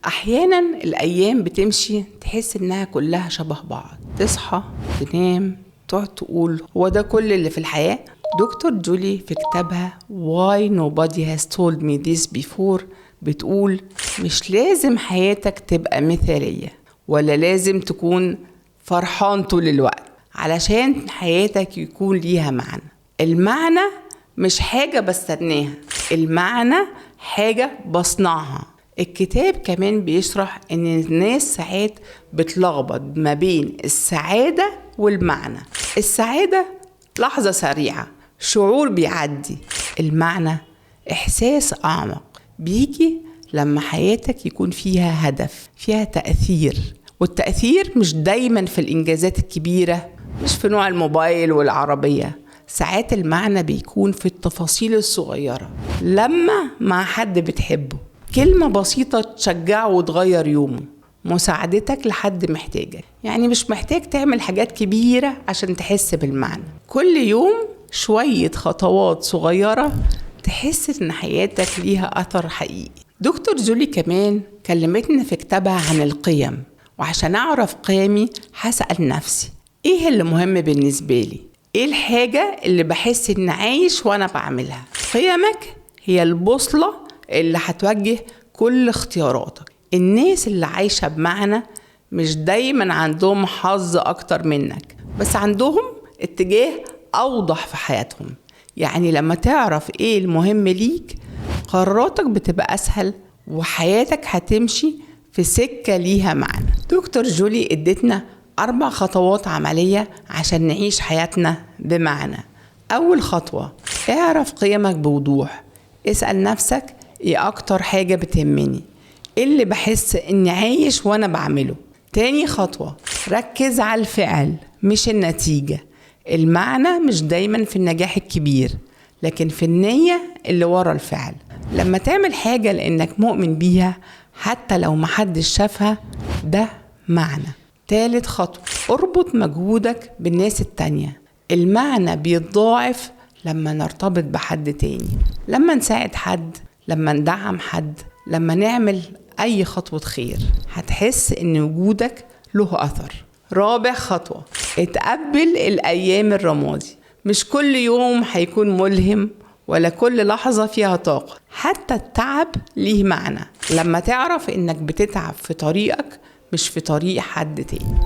أحيانا الأيام بتمشي تحس إنها كلها شبه بعض، تصحى تنام تقعد تقول هو ده كل اللي في الحياة؟ دكتور جولي في كتابها Why Nobody Has Told Me This Before بتقول مش لازم حياتك تبقى مثالية ولا لازم تكون فرحان طول الوقت علشان حياتك يكون ليها معنى. المعنى مش حاجة بستناها، المعنى حاجة بصنعها. الكتاب كمان بيشرح ان الناس ساعات بتلخبط ما بين السعادة والمعنى. السعادة لحظة سريعة، شعور بيعدي. المعنى إحساس أعمق بيجي لما حياتك يكون فيها هدف، فيها تأثير. والتأثير مش دايما في الإنجازات الكبيرة، مش في نوع الموبايل والعربية. ساعات المعنى بيكون في التفاصيل الصغيرة، لما مع حد بتحبه، كلمة بسيطة تشجعه وتغير يومه، مساعدتك لحد محتاجك. يعني مش محتاج تعمل حاجات كبيرة عشان تحس بالمعنى. كل يوم شوية خطوات صغيرة تحس ان حياتك ليها أثر حقيقي. دكتور جولي كمان كلمتنا في كتابها عن القيم، وعشان أعرف قيمي هسأل نفسي ايه اللي مهم بالنسبة لي؟ ايه الحاجة اللي بحس ان عايش وانا بعملها؟ قيمك هي البوصلة اللي هتوجه كل اختياراتك. الناس اللي عايشة بمعنى مش دايما عندهم حظ اكتر منك، بس عندهم اتجاه اوضح في حياتهم. يعني لما تعرف ايه المهم ليك، قراراتك بتبقى اسهل وحياتك هتمشي في سكة ليها معنى. دكتور جولي ادتنا 4 خطوات عملية عشان نعيش حياتنا بمعنى. أول خطوة، اعرف قيمك بوضوح. اسأل نفسك ايه أكتر حاجة بتهمني؟ ايه اللي بحس اني عايش وانا بعمله؟ تاني خطوة، ركز على الفعل مش النتيجة. المعنى مش دايما في النجاح الكبير، لكن في النية اللي ورا الفعل. لما تعمل حاجة لأنك مؤمن بيها حتى لو محدش شافها، ده معنى. تالت خطوة، اربط مجهودك بالناس التانية. المعنى بيتضاعف لما نرتبط بحد تاني، لما نساعد حد، لما ندعم حد، لما نعمل أي خطوة خير، هتحس إن وجودك له أثر. رابع خطوة، اتقبل الأيام الرمادي. مش كل يوم هيكون ملهم ولا كل لحظة فيها طاقة. حتى التعب ليه معنى لما تعرف إنك بتتعب في طريقك مش في طريق حد تاني.